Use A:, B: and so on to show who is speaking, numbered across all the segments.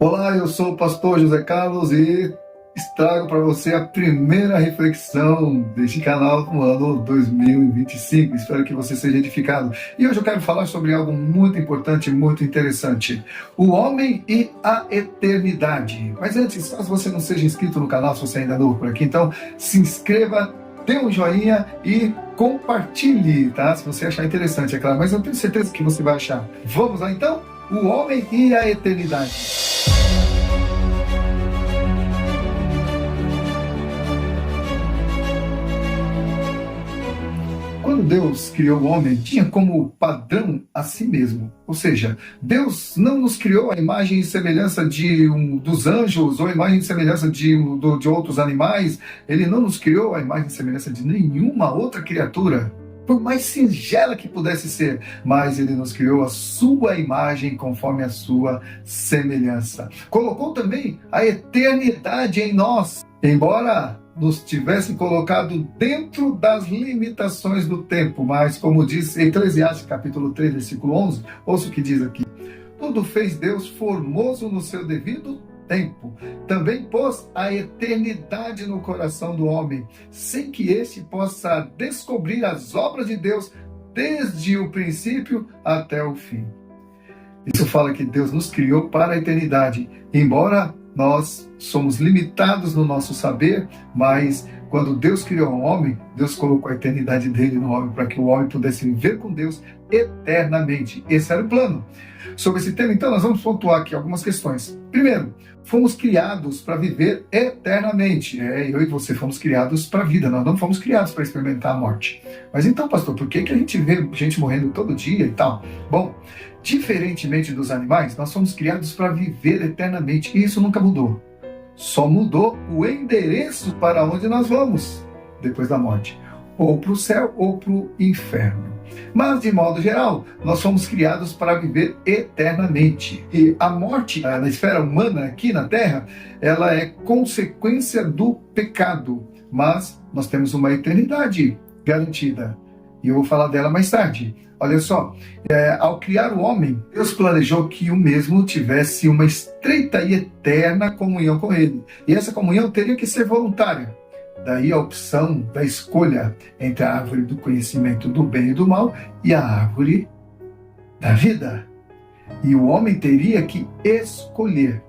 A: Olá, eu sou o pastor José Carlos e trago para você a primeira reflexão deste canal no ano 2025. Espero que você seja edificado. E hoje eu quero falar sobre algo muito importante, muito interessante: o homem e a eternidade. Mas antes, caso você não seja inscrito no canal, se você ainda é novo por aqui, então se inscreva, dê um joinha e compartilhe, tá? Se você achar interessante, é claro, mas eu tenho certeza que você vai achar. Vamos lá então? O homem e a eternidade. Quando Deus criou o homem, tinha como padrão a si mesmo. Ou seja, Deus não nos criou a imagem e semelhança dos anjos ou a imagem e semelhança de outros animais. Ele não nos criou a imagem e semelhança de nenhuma outra criatura, por mais singela que pudesse ser, mas Ele nos criou a sua imagem conforme a sua semelhança. Colocou também a eternidade em nós, embora nos tivesse colocado dentro das limitações do tempo, mas como diz Eclesiastes capítulo 3, versículo 11, ouça o que diz aqui: tudo fez Deus formoso no seu devido tempo. Também pôs a eternidade no coração do homem, sem que este possa descobrir as obras de Deus desde o princípio até o fim. Isso fala que Deus nos criou para a eternidade, embora nós somos limitados no nosso saber, mas quando Deus criou o homem, Deus colocou a eternidade dele no homem para que o homem pudesse viver com Deus eternamente. Esse era o plano. Sobre esse tema, então, nós vamos pontuar aqui algumas questões. Primeiro, fomos criados para viver eternamente. Eu e você fomos criados para a vida, nós não fomos criados para experimentar a morte. Mas então, pastor, por que a gente vê gente morrendo todo dia e tal? Bom, diferentemente dos animais, nós fomos criados para viver eternamente e isso nunca mudou. Só mudou o endereço para onde nós vamos depois da morte, ou para o céu ou para o inferno. Mas, de modo geral, nós fomos criados para viver eternamente. E a morte na esfera humana, aqui na Terra, ela é consequência do pecado. Mas nós temos uma eternidade garantida. E eu vou falar dela mais tarde. Olha só, ao criar o homem, Deus planejou que o mesmo tivesse uma estreita e eterna comunhão com ele. E essa comunhão teria que ser voluntária. Daí a opção da escolha entre a árvore do conhecimento do bem e do mal e a árvore da vida. E o homem teria que escolher.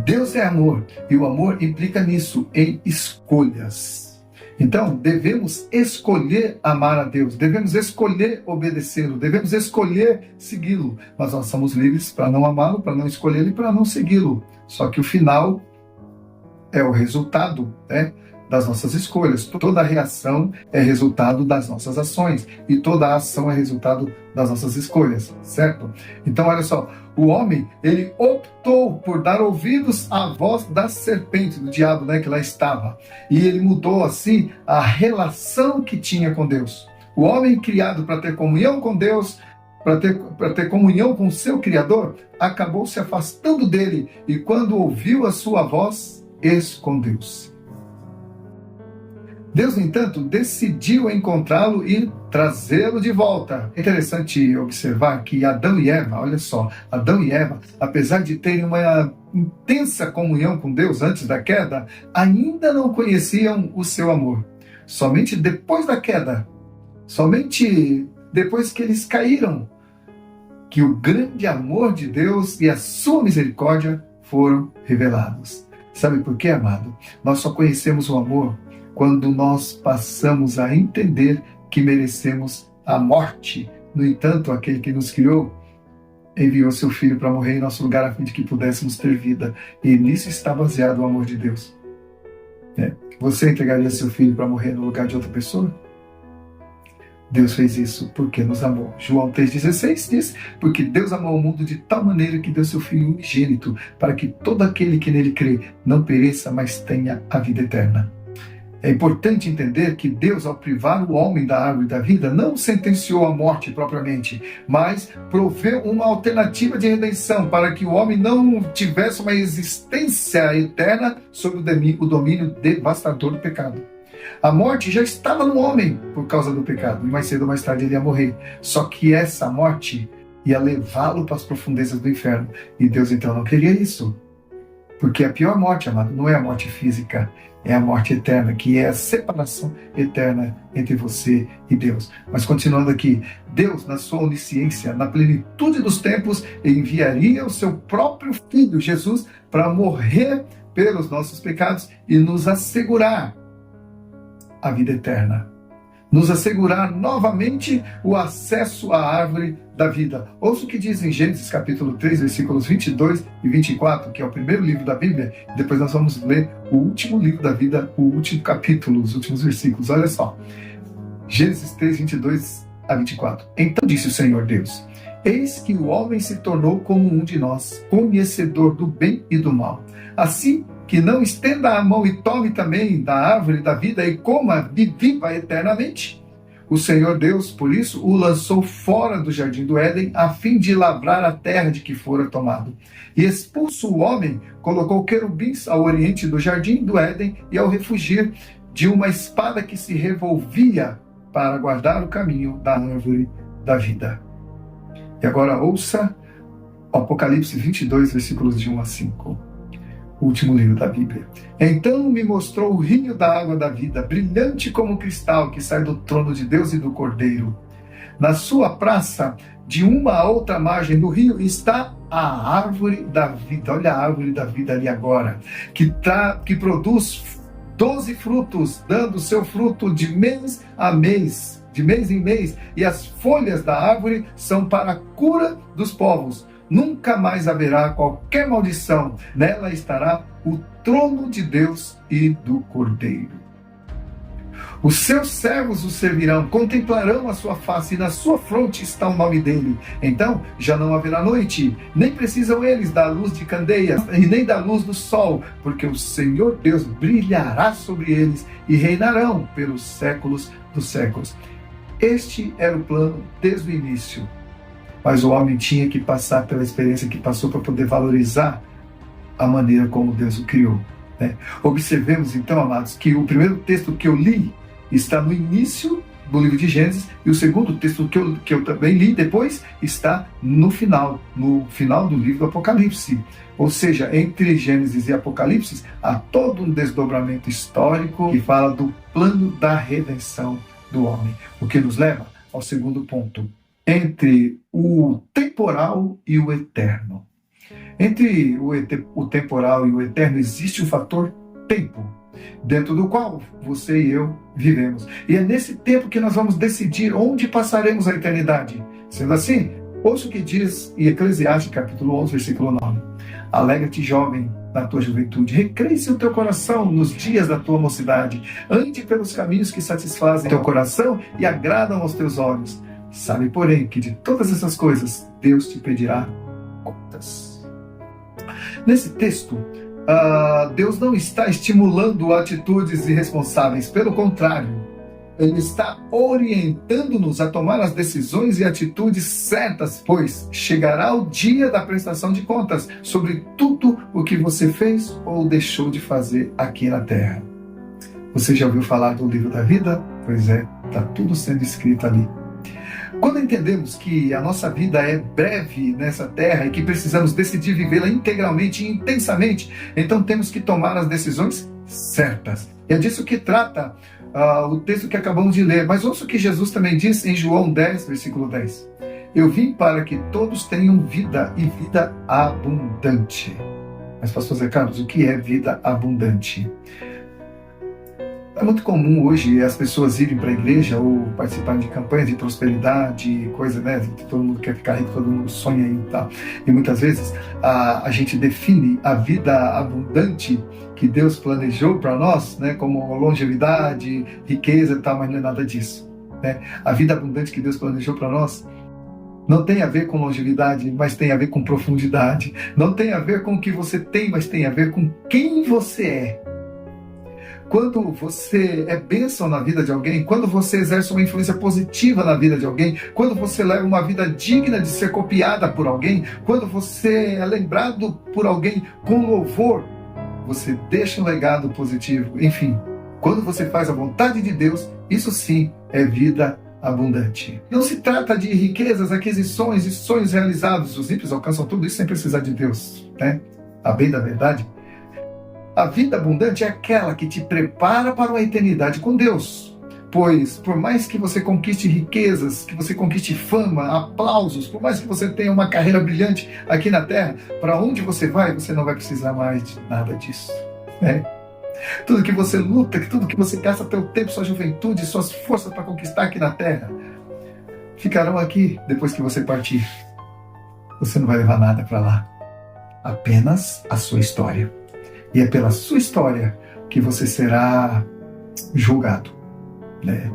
A: Deus é amor e o amor implica nisso, em escolhas. Então, devemos escolher amar a Deus, devemos escolher obedecê-lo, devemos escolher segui-lo. Mas nós somos livres para não amá-lo, para não escolhê-lo e para não segui-lo. Só que o final é o resultado, das nossas escolhas. Toda reação é resultado das nossas ações e toda ação é resultado das nossas escolhas, certo? Então, olha só, o homem, ele optou por dar ouvidos à voz da serpente, do diabo, que lá estava. E ele mudou, assim, a relação que tinha com Deus. O homem criado para ter comunhão com Deus, para ter comunhão com o seu Criador, acabou se afastando dele e quando ouviu a sua voz, escondeu-se. Deus, no entanto, decidiu encontrá-lo e trazê-lo de volta. É interessante observar que Adão e Eva, olha só, Adão e Eva, apesar de terem uma intensa comunhão com Deus antes da queda, ainda não conheciam o seu amor. Somente depois da queda, somente depois que eles caíram, que o grande amor de Deus e a sua misericórdia foram revelados. Sabe por quê, amado? Nós só conhecemos o amor quando nós passamos a entender que merecemos a morte. No entanto, aquele que nos criou enviou seu Filho para morrer em nosso lugar a fim de que pudéssemos ter vida. E nisso está baseado o amor de Deus. Você entregaria seu Filho para morrer no lugar de outra pessoa? Deus fez isso porque nos amou. João 3,16 diz: porque Deus amou o mundo de tal maneira que deu seu Filho unigênito, para que todo aquele que nele crê não pereça, mas tenha a vida eterna. É importante entender que Deus, ao privar o homem da árvore da vida, não sentenciou a morte propriamente, mas proveu uma alternativa de redenção para que o homem não tivesse uma existência eterna sob o domínio devastador do pecado. A morte já estava no homem por causa do pecado, e mais cedo ou mais tarde ele ia morrer. Só que essa morte ia levá-lo para as profundezas do inferno. E Deus então não queria isso. Porque a pior morte, amado, não é a morte física, é a morte eterna, que é a separação eterna entre você e Deus. Mas continuando aqui, Deus, na sua onisciência, na plenitude dos tempos, enviaria o seu próprio Filho, Jesus, para morrer pelos nossos pecados e nos assegurar a vida eterna. Nos assegurar novamente o acesso à árvore da vida. Ouça o que diz em Gênesis capítulo 3, versículos 22 e 24, que é o primeiro livro da Bíblia. Depois nós vamos ler o último livro da vida, o último capítulo, os últimos versículos. Olha só. Gênesis 3, 22 a 24. Então disse o Senhor Deus: eis que o homem se tornou como um de nós, conhecedor do bem e do mal. Assim que não estenda a mão e tome também da árvore da vida e coma e viva eternamente. O Senhor Deus, por isso, o lançou fora do jardim do Éden, a fim de lavrar a terra de que fora tomado. E expulso o homem, colocou querubins ao oriente do jardim do Éden e ao refugir de uma espada que se revolvia para guardar o caminho da árvore da vida. E agora ouça Apocalipse 22, versículos de 1 a 5. O último livro da Bíblia. Então me mostrou o rio da água da vida, brilhante como cristal, que sai do trono de Deus e do Cordeiro. Na sua praça, de uma a outra margem do rio, está a árvore da vida. Olha a árvore da vida ali agora, que produz 12 frutos, dando seu fruto de mês a mês, de mês em mês, e as folhas da árvore são para a cura dos povos. Nunca mais haverá qualquer maldição. Nela estará o trono de Deus e do Cordeiro. Os seus servos o servirão, contemplarão a sua face, e na sua fronte está o nome dele. Então já não haverá noite, nem precisam eles da luz de candeias, e nem da luz do sol, porque o Senhor Deus brilhará sobre eles, e reinarão pelos séculos dos séculos. Este era o plano desde o início. Mas o homem tinha que passar pela experiência que passou para poder valorizar a maneira como Deus o criou, né? Observemos então, amados, que o primeiro texto que eu li está no início do livro de Gênesis, e o segundo texto que eu também li depois está no final do livro do Apocalipse. Ou seja, entre Gênesis e Apocalipse há todo um desdobramento histórico que fala do plano da redenção do homem. O que nos leva ao segundo ponto. Entre o temporal e o eterno. Entre o temporal e o eterno existe o fator tempo, dentro do qual você e eu vivemos. E é nesse tempo que nós vamos decidir onde passaremos a eternidade. Sendo assim, ouça o que diz em Eclesiastes capítulo 11, versículo 9. Alegra-te, jovem, na tua juventude. Recreie-se o teu coração nos dias da tua mocidade. Ande pelos caminhos que satisfazem teu coração e agradam aos teus olhos. Sabe, porém, que de todas essas coisas Deus te pedirá contas. Nesse texto, Deus não está estimulando atitudes irresponsáveis, pelo contrário, Ele está orientando-nos a tomar as decisões e atitudes certas, pois chegará o dia da prestação de contas sobre tudo o que você fez ou deixou de fazer aqui na Terra. Você já ouviu falar do livro da vida? Pois é, está tudo sendo escrito ali. Quando entendemos que a nossa vida é breve nessa terra e que precisamos decidir vivê-la integralmente e intensamente, então temos que tomar as decisões certas. É disso que trata o texto que acabamos de ler. Mas ouça o que Jesus também diz em João 10, versículo 10. Eu vim para que todos tenham vida e vida abundante. Mas, pastor Zé Carlos, o que é vida abundante? É muito comum hoje as pessoas irem para a igreja ou participarem de campanhas de prosperidade, coisa, né? Todo mundo quer ficar rico, todo mundo sonha em tal. E muitas vezes a gente define a vida abundante que Deus planejou para nós, né? Como longevidade, riqueza e tal, mas não é nada disso, né? A vida abundante que Deus planejou para nós não tem a ver com longevidade, mas tem a ver com profundidade. Não tem a ver com o que você tem, mas tem a ver com quem você é. Quando você é bênção na vida de alguém, quando você exerce uma influência positiva na vida de alguém, quando você leva uma vida digna de ser copiada por alguém, quando você é lembrado por alguém com louvor, você deixa um legado positivo. Enfim, quando você faz a vontade de Deus, isso sim é vida abundante. Não se trata de riquezas, aquisições e sonhos realizados. Os ímpios alcançam tudo isso sem precisar de Deus, né? A bem da verdade, a vida abundante é aquela que te prepara para uma eternidade com Deus. Pois, por mais que você conquiste riquezas, que você conquiste fama, aplausos, por mais que você tenha uma carreira brilhante aqui na Terra, para onde você não vai precisar mais de nada disso, né? Tudo que você luta, tudo que você gasta teu tempo, sua juventude, suas forças para conquistar aqui na Terra, ficarão aqui depois que você partir. Você não vai levar nada para lá, apenas a sua história. E é pela sua história que você será julgado, né?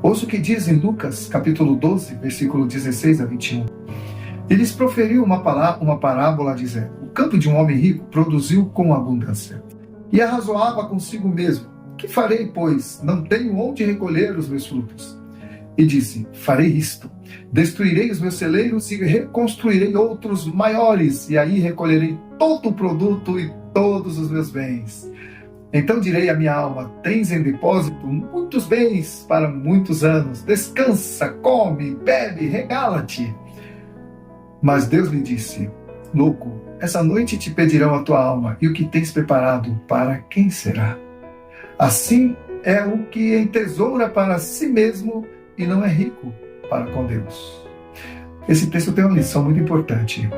A: Ouça o que diz em Lucas, capítulo 12, versículo 16 a 21. Eles proferiu uma parábola dizendo: o campo de um homem rico produziu com abundância. E arrazoava consigo mesmo: que farei, pois? Não tenho onde recolher os meus frutos. E disse: farei isto: destruirei os meus celeiros e reconstruirei outros maiores, e aí recolherei todo o produto e todos os meus bens. Então direi à minha alma: tens em depósito muitos bens para muitos anos. Descansa, come, bebe, regala-te. Mas Deus lhe disse: louco, essa noite te pedirão a tua alma, e o que tens preparado, para quem será? Assim é o que entesoura para si mesmo e não é rico para com Deus. Esse texto tem uma lição muito importante.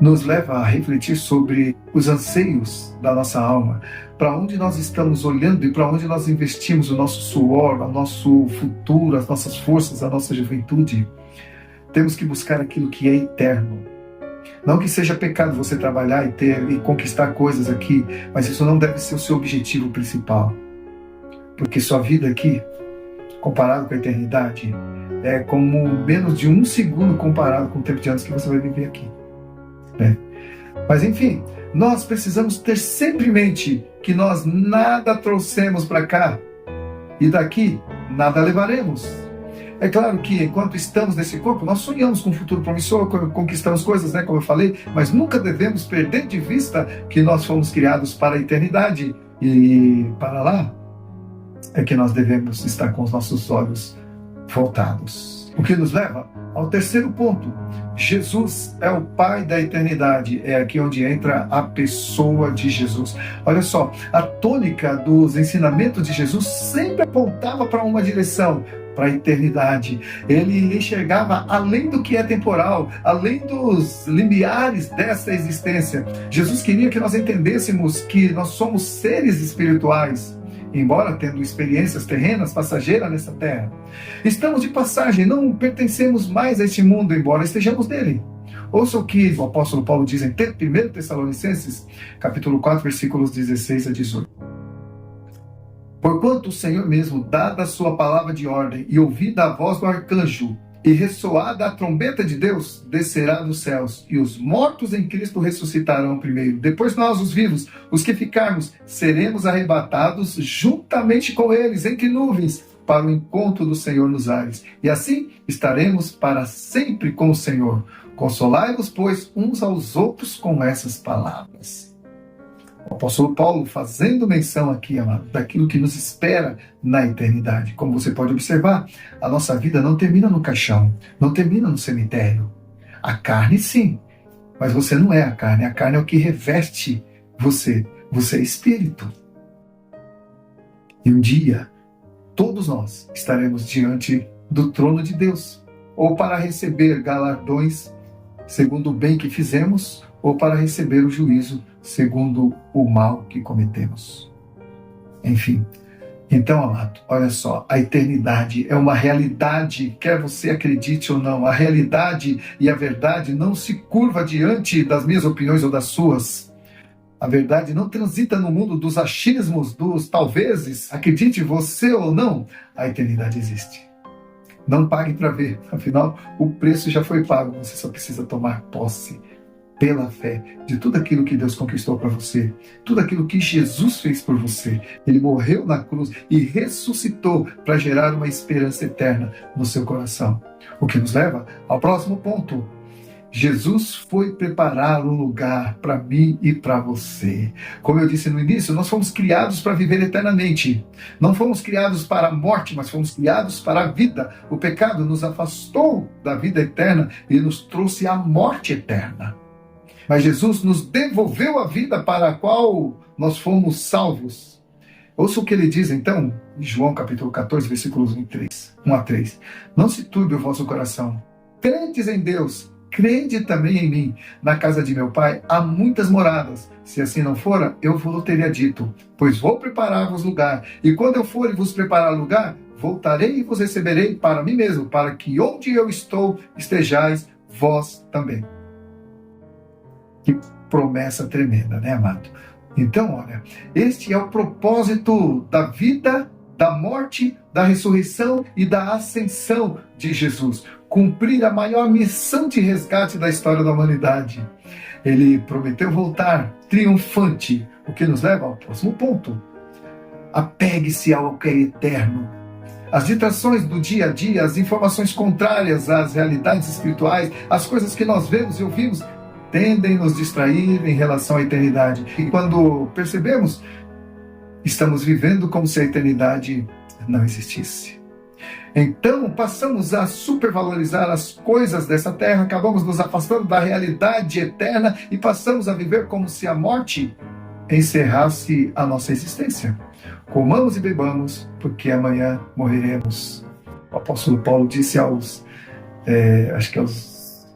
A: Nos leva a refletir sobre os anseios da nossa alma, para onde nós estamos olhando e para onde nós investimos o nosso suor, o nosso futuro, as nossas forças, a nossa juventude. Temos que buscar aquilo que é eterno. Não que seja pecado você trabalhar e conquistar coisas aqui, mas isso não deve ser o seu objetivo principal. Porque sua vida aqui, comparado com a eternidade, é como menos de um segundo comparado com o tempo de anos que você vai viver aqui, né? Mas enfim, nós precisamos ter sempre em mente que nós nada trouxemos para cá e daqui nada levaremos. É claro que enquanto estamos nesse corpo, nós sonhamos com um futuro promissor, conquistamos coisas, né, como eu falei, mas nunca devemos perder de vista que nós fomos criados para a eternidade, e para lá é que nós devemos estar com os nossos olhos voltados. O que nos leva ao terceiro ponto: Jesus é o Pai da eternidade. É aqui onde entra a pessoa de Jesus. Olha só, a tônica dos ensinamentos de Jesus sempre apontava para uma direção: para a eternidade. Ele enxergava além do que é temporal, além dos limiares dessa existência. Jesus queria que nós entendêssemos que nós somos seres espirituais, embora tendo experiências terrenas, passageiras nessa terra. Estamos de passagem, não pertencemos mais a este mundo, embora estejamos nele. Ouça o que o apóstolo Paulo diz em 1 Tessalonicenses, capítulo 4, versículos 16 a 18. Porquanto o Senhor mesmo, dada a sua palavra de ordem, e ouvida a voz do arcanjo, e ressoada a trombeta de Deus, descerá dos céus, e os mortos em Cristo ressuscitarão primeiro. Depois nós, os vivos, os que ficarmos, seremos arrebatados juntamente com eles, entre nuvens, para o encontro do Senhor nos ares. E assim estaremos para sempre com o Senhor. Consolai-vos, pois, uns aos outros com essas palavras. O apóstolo Paulo fazendo menção aqui, amado, daquilo que nos espera na eternidade. Como você pode observar, a nossa vida não termina no caixão, não termina no cemitério. A carne sim, mas você não é a carne é o que reveste você. Você é espírito. E um dia, todos nós estaremos diante do trono de Deus, ou para receber galardões segundo o bem que fizemos, ou para receber o juízo segundo o mal que cometemos. Enfim, então, amado, olha só, a eternidade é uma realidade, quer você acredite ou não. A realidade e a verdade não se curva diante das minhas opiniões ou das suas. A verdade não transita no mundo dos achismos, dos talvezes. Acredite você ou não, a eternidade existe. Não pague para ver, afinal, o preço já foi pago. Você só precisa tomar posse pela fé de tudo aquilo que Deus conquistou para você, tudo aquilo que Jesus fez por você. Ele morreu na cruz e ressuscitou para gerar uma esperança eterna no seu coração. O que nos leva ao próximo ponto. Jesus foi preparar um lugar para mim e para você. Como eu disse no início, nós fomos criados para viver eternamente. Não fomos criados para a morte, mas fomos criados para a vida. O pecado nos afastou da vida eterna e nos trouxe a morte eterna. Mas Jesus nos devolveu a vida para a qual nós fomos salvos. Ouça o que ele diz então, em João capítulo 14, versículos 1 a 3. Não se turbe o vosso coração. Credes em Deus, crede também em mim. Na casa de meu pai há muitas moradas. Se assim não fora, eu vos teria dito, pois vou preparar-vos lugar. E quando eu for e vos preparar lugar, voltarei e vos receberei para mim mesmo, para que onde eu estou, estejais vós também. Que promessa tremenda, né, amado? Então, olha, este é o propósito da vida, da morte, da ressurreição e da ascensão de Jesus. Cumprir a maior missão de resgate da história da humanidade. Ele prometeu voltar triunfante, o que nos leva ao próximo ponto. Apegue-se ao que é eterno. As distrações do dia a dia, as informações contrárias às realidades espirituais, as coisas que nós vemos e ouvimos, tendem a nos distrair em relação à eternidade. E quando percebemos, estamos vivendo como se a eternidade não existisse. Então, passamos a supervalorizar as coisas dessa terra, acabamos nos afastando da realidade eterna e passamos a viver como se a morte encerrasse a nossa existência. Comamos e bebamos, porque amanhã morreremos. O apóstolo Paulo disse aos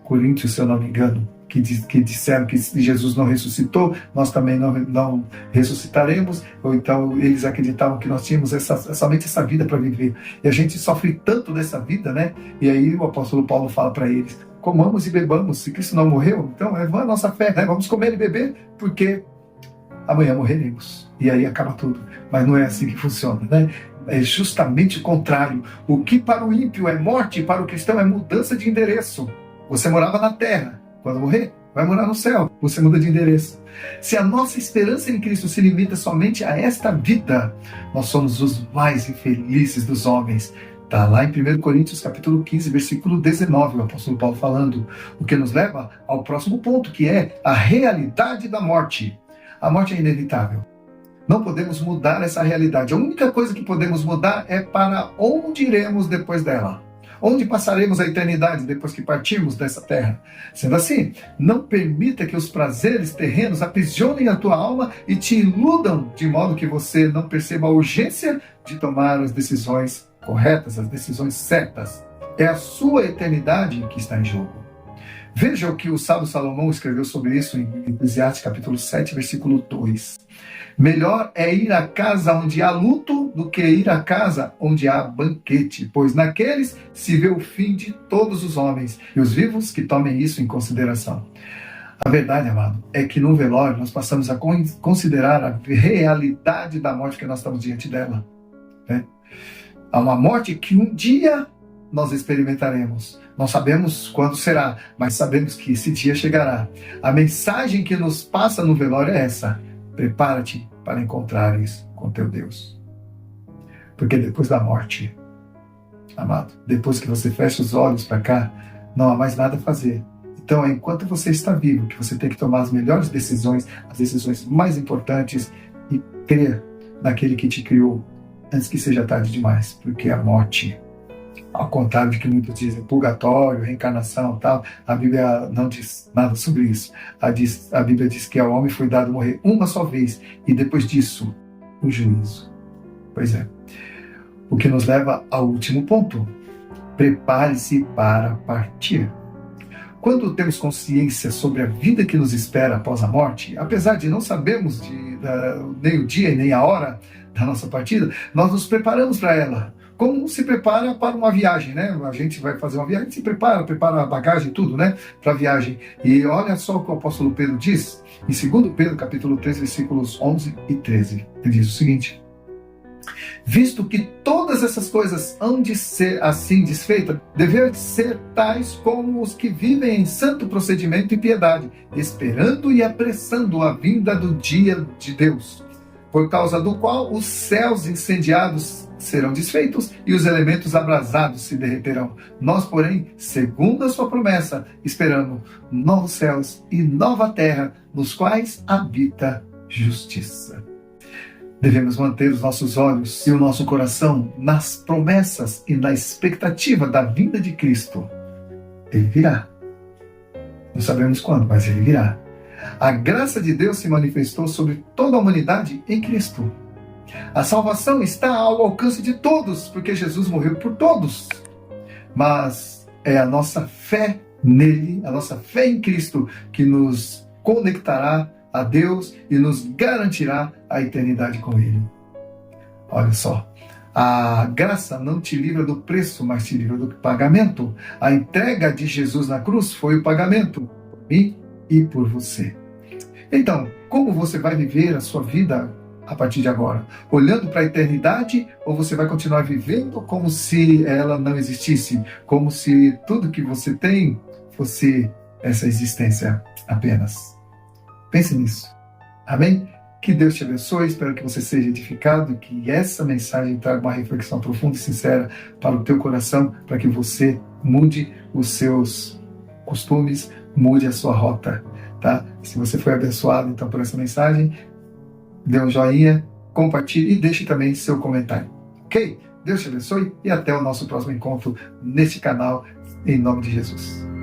A: Coríntios, se eu não me engano, que disseram que Jesus não ressuscitou, nós também não ressuscitaremos, ou então eles acreditavam que nós tínhamos somente essa vida para viver. E a gente sofre tanto dessa vida, né? E aí o apóstolo Paulo fala para eles, comamos e bebamos, se Cristo não morreu, então é vã a nossa fé, né? Vamos comer e beber, porque amanhã morreremos. E aí acaba tudo. Mas não é assim que funciona, né? É justamente o contrário. O que para o ímpio é morte, para o cristão é mudança de endereço. Você morava na terra. Quando morrer, vai morar no céu. Você muda de endereço. Se a nossa esperança em Cristo se limita somente a esta vida, nós somos os mais infelizes dos homens. Está lá em 1 Coríntios capítulo 15, versículo 19, o apóstolo Paulo falando. O que nos leva ao próximo ponto, que é a realidade da morte. A morte é inevitável. Não podemos mudar essa realidade. A única coisa que podemos mudar é para onde iremos depois dela. Onde passaremos a eternidade depois que partirmos dessa terra? Sendo assim, não permita que os prazeres terrenos aprisionem a tua alma e te iludam, de modo que você não perceba a urgência de tomar as decisões corretas, as decisões certas. É a sua eternidade que está em jogo. Veja o que o sábio Salomão escreveu sobre isso em Eclesiastes capítulo 7, versículo 2. Melhor é ir à casa onde há luto do que ir à casa onde há banquete, pois naqueles se vê o fim de todos os homens, e os vivos que tomem isso em consideração. A verdade, amado, é que no velório nós passamos a considerar a realidade da morte que nós estamos diante dela. Né? Há uma morte que um dia nós experimentaremos. Não sabemos quando será, mas sabemos que esse dia chegará. A mensagem que nos passa no velório é essa: prepara-te para encontrares com teu Deus. Porque depois da morte, amado, depois que você fecha os olhos para cá, não há mais nada a fazer. Então é enquanto você está vivo que você tem que tomar as melhores decisões, as decisões mais importantes, e crer naquele que te criou antes que seja tarde demais. Porque a morte, ao contrário de que muitos dizem purgatório, reencarnação, tal, a Bíblia não diz nada sobre isso. A Bíblia diz que ao homem foi dado morrer uma só vez, e depois disso, o juízo. Pois é. O que nos leva ao último ponto. Prepare-se para partir. Quando temos consciência sobre a vida que nos espera após a morte, apesar de não sabermos nem o dia e nem a hora da nossa partida, nós nos preparamos para ela. Como se prepara para uma viagem, né? A gente vai fazer uma viagem, se prepara a bagagem, tudo, né? Para a viagem. E olha só o que o apóstolo Pedro diz, em 2 Pedro, capítulo 3, versículos 11 e 13. Ele diz o seguinte: visto que todas essas coisas hão de ser assim desfeitas, dever ser tais como os que vivem em santo procedimento e piedade, esperando e apressando a vinda do dia de Deus, por causa do qual os céus incendiados serão desfeitos e os elementos abrasados se derreterão. Nós, porém, segundo a sua promessa, esperamos novos céus e nova terra, nos quais habita justiça. Devemos manter os nossos olhos e o nosso coração nas promessas e na expectativa da vinda de Cristo. Ele virá. Não sabemos quando, mas ele virá. A graça de Deus se manifestou sobre toda a humanidade em Cristo. A salvação está ao alcance de todos, porque Jesus morreu por todos. Mas é a nossa fé nele, a nossa fé em Cristo, que nos conectará a Deus e nos garantirá a eternidade com ele. Olha só, a graça não te livra do preço, mas te livra do pagamento. A entrega de Jesus na cruz foi o pagamento por mim e por você. Então, como você vai viver a sua vida a partir de agora? Olhando para a eternidade, ou você vai continuar vivendo como se ela não existisse? Como se tudo que você tem fosse essa existência apenas? Pense nisso. Amém? Que Deus te abençoe, espero que você seja edificado e que essa mensagem traga uma reflexão profunda e sincera para o teu coração, para que você mude os seus costumes, mude a sua rota, tá? Se você foi abençoado então por essa mensagem, dê um joinha, compartilhe e deixe também seu comentário, ok? Deus te abençoe e até o nosso próximo encontro neste canal, em nome de Jesus.